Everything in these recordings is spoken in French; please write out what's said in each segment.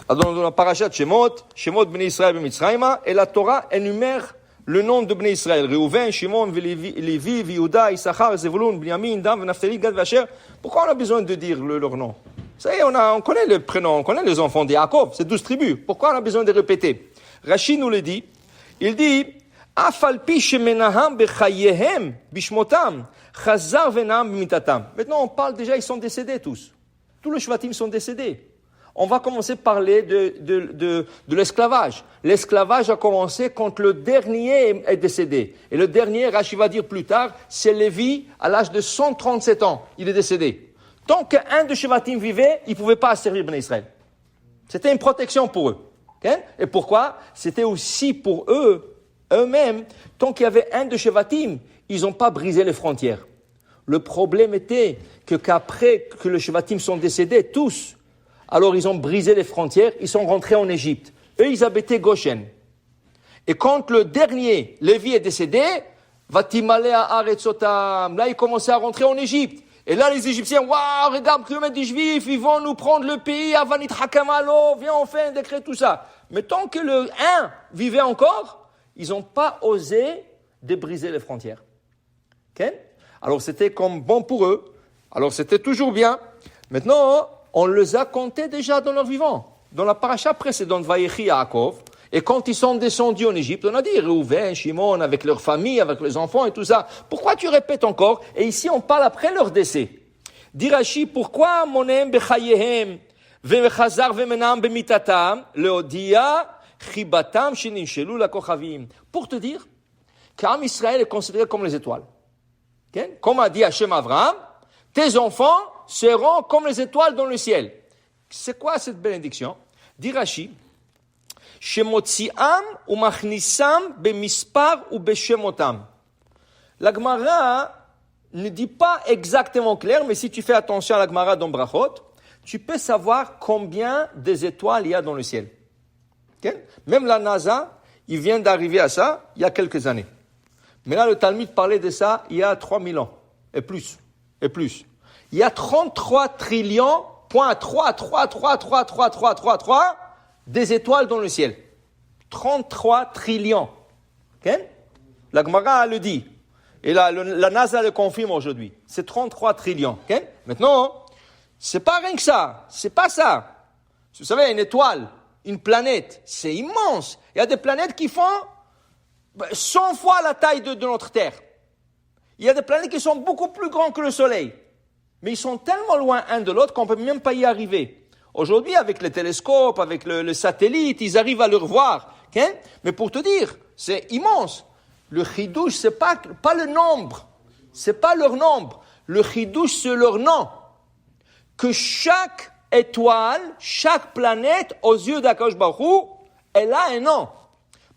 Dans la parashat Shemot Bnei Israël b'Mitzrayma, et la Torah énumère le nom de Bnei Israël. Reuven, Shimon, Lévi, Yehuda, Issachar, Zevulun, Binyamin, Dan, Naphtali, Gad, Asher. Pourquoi on a besoin de dire leur nom? Ça y est, on connaît les prénoms, on connaît les enfants d'Yaakov, c'est 12 tribus. Pourquoi on a besoin de répéter? Rachid nous le dit. Il dit, Afalpi shemenaham bechayehem bishmotam, chazar venam b'mitatam. Maintenant, on parle déjà, ils sont décédés tous. Tous les shvatim sont décédés. On va commencer à parler de l'esclavage. L'esclavage a commencé quand le dernier est décédé. Et le dernier, Rachid va dire plus tard, c'est Lévi, à l'âge de 137 ans. Il est décédé. Tant qu'un de Shevatim vivait, il ne pouvait pas servir Bnei Israël. C'était une protection pour eux. Okay? Et pourquoi? C'était aussi pour eux-mêmes, tant qu'il y avait un de Shevatim, ils n'ont pas brisé les frontières. Le problème était qu'après que les Shevatim sont décédés, tous, alors ils ont brisé les frontières, ils sont rentrés en Égypte. Eux, ils habitaient Goshen. Et quand le dernier, Lévi, est décédé, Vatimale à Aretzotam, là, ils commençaient à rentrer en Égypte. Et là, les Égyptiens, waouh, regarde, kilomètres des Juifs, ils vont nous prendre le pays, Avanit Hakamalo, viens, on fait un décret, tout ça. Mais tant que le 1 vivait encore, ils n'ont pas osé de briser les frontières. Okay? Alors, c'était comme bon pour eux. Alors, c'était toujours bien. Maintenant, on les a comptés déjà dans leur vivant. Dans la paracha précédente, Vayechi Yaakov, et quand ils sont descendus en Égypte, on a dit Reuven, Shimon, avec leur famille, avec les enfants et tout ça. Pourquoi tu répètes encore? Et ici, on parle après leur décès. Dit Rashi, pourquoi monem bechayehem, vechazar vemenam bemitatam, leodia, chibatam, shininshelu la kochavim. Pour te dire qu'Am Israël est considéré comme les étoiles. Okay? Comme a dit Hashem Avraham, tes enfants seront comme les étoiles dans le ciel. C'est quoi cette bénédiction? Dit Rashi, Shemotziam ou machnisam bemispar ou beshemotam. La Gemara ne dit pas exactement clair, mais si tu fais attention à la Gemara dans Brachot, tu peux savoir combien des étoiles il y a dans le ciel. Okay? Même la NASA, il vient d'arriver à ça il y a quelques années. Mais là, le Talmud parlait de ça il y a 3000 ans, et plus. Il y a 33 trillions, point 3, des étoiles dans le ciel. 33 trillions. Okay? La Gemara le dit. Et la NASA le confirme aujourd'hui. C'est 33 trillions. Okay? Maintenant, c'est pas rien que ça. C'est pas ça. Vous savez, une étoile, une planète, c'est immense. Il y a des planètes qui font 100 fois la taille de notre Terre. Il y a des planètes qui sont beaucoup plus grandes que le Soleil. Mais ils sont tellement loin un de l'autre qu'on ne peut même pas y arriver. Aujourd'hui, avec les télescopes, avec le satellite, ils arrivent à le revoir. Okay? Mais pour te dire, c'est immense. Le chidouche, c'est pas le nombre. C'est pas leur nombre. Le chidouche, c'est leur nom. Que chaque étoile, chaque planète, aux yeux d'Akadosh Baruch Hu, elle a un nom.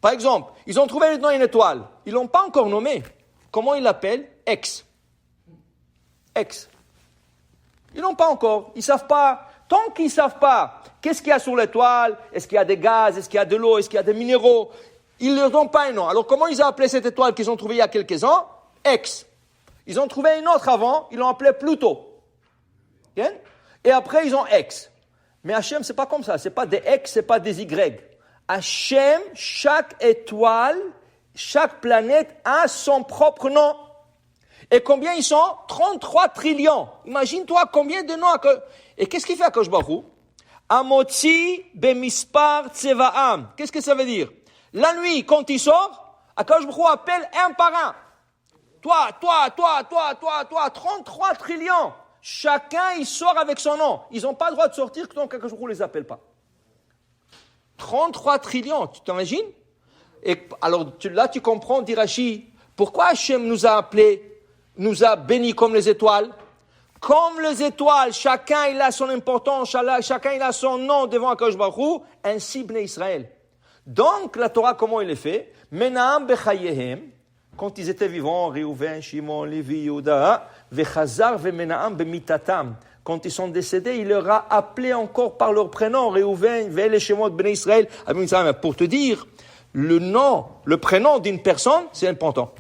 Par exemple, ils ont trouvé le nom d'une étoile. Ils l'ont pas encore nommé. Comment ils l'appellent? X. Ils n'ont pas encore. Ils savent pas. Tant qu'ils savent pas qu'est-ce qu'il y a sur l'étoile, est-ce qu'il y a des gaz, est-ce qu'il y a de l'eau, est-ce qu'il y a des minéraux, ils ne leur donnent pas un nom. Alors comment ils ont appelé cette étoile qu'ils ont trouvée il y a quelques ans? X. Ils ont trouvé une autre avant, ils l'ont appelée Pluto. Okay? Et après ils ont X. Mais Hachem, c'est pas comme ça. C'est pas des X, c'est pas des Y. Hachem, chaque étoile, chaque planète a son propre nom. Et combien ils sont? 33 trillions. Imagine-toi combien de noms. Et qu'est-ce qu'il fait Akadosh Baruch Hu? Amotzi bemispar tsevaam. Qu'est-ce que ça veut dire? La nuit, quand il sort, Akadosh Baruch Hu appelle un par un. Toi, 33 trillions. Chacun, il sort avec son nom. Ils n'ont pas le droit de sortir tant qu'Akadosh Baruch Hu ne les appelle pas. 33 trillions, tu t'imagines? Et alors là, tu comprends, dit Rashi, pourquoi Hachem nous a appelés, nous a bénis comme les étoiles? Comme les étoiles, chacun il a son importance, chacun il a son nom devant Akadosh Baruch Hu, ainsi Bnei Israël. Donc la Torah, comment il est fait? Menam bechayehem, quand ils étaient vivants, Reuven, Shimon, Lévi, Yehuda, vechazar vemenaam bemitatam. Quand ils sont décédés, il leur a appelé encore par leur prénom, Reuven, Ve'el Shemot Bnei Israël. Pour te dire, le prénom d'une personne, c'est important.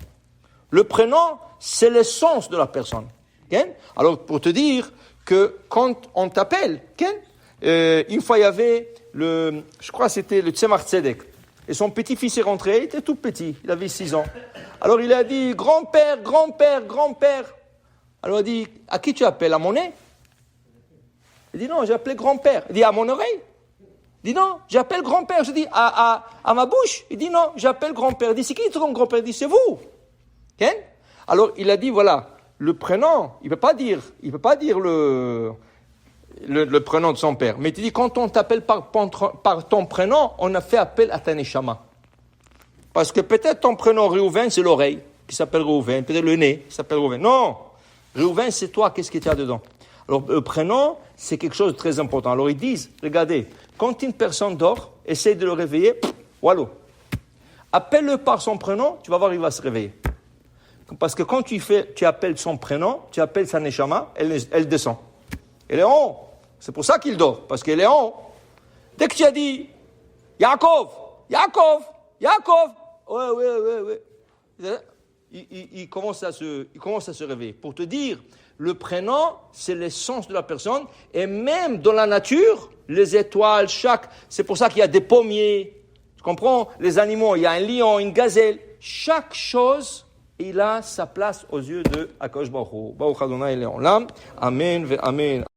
Le prénom, c'est l'essence de la personne. Okay? Alors, pour te dire que quand on t'appelle, okay? Une fois, il y avait je crois que c'était le Tzemach Tzedek. Et son petit-fils est rentré, il était tout petit, il avait 6 ans. Alors il a dit, grand-père, grand-père, grand-père. Alors il a dit, à qui tu appelles? À mon nez? Il dit, non, j'ai appelé grand-père. Il dit, à mon oreille? Il dit, non, j'appelle grand-père. Je dis, à ma bouche? Il dit, non, j'appelle grand-père. Il dit, c'est qui ton grand-père? Il dit, c'est vous. Okay? Alors il a dit, voilà, le prénom, il ne peut pas dire le prénom de son père. Mais il dit, quand on t'appelle par ton prénom, on a fait appel à ta neshama. Parce que peut-être ton prénom Réhouven, c'est l'oreille, qui s'appelle Réhouven. Peut-être le nez, qui s'appelle Réhouven. Non, Réhouven, c'est toi, qu'est-ce qu'il y a dedans? Alors, le prénom, c'est quelque chose de très important. Alors, ils disent, regardez, quand une personne dort, essaye de le réveiller, wallo. Appelle-le par son prénom, tu vas voir, il va se réveiller. Parce que quand tu appelles son prénom, tu appelles sa neshama, elle descend. Elle est en haut. C'est pour ça qu'il dort, parce qu'elle est en haut. Dès que tu as dit, Yaakov, Yaakov, Yaakov, ouais. Il commence à se réveiller. Pour te dire, le prénom, c'est l'essence de la personne. Et même dans la nature, les étoiles, c'est pour ça qu'il y a des pommiers. Tu comprends? Les animaux, il y a un lion, une gazelle. Chaque chose, il a sa place aux yeux de Akadosh Baruch Hu. Baruch Adonai Le'olam. Amen, amen.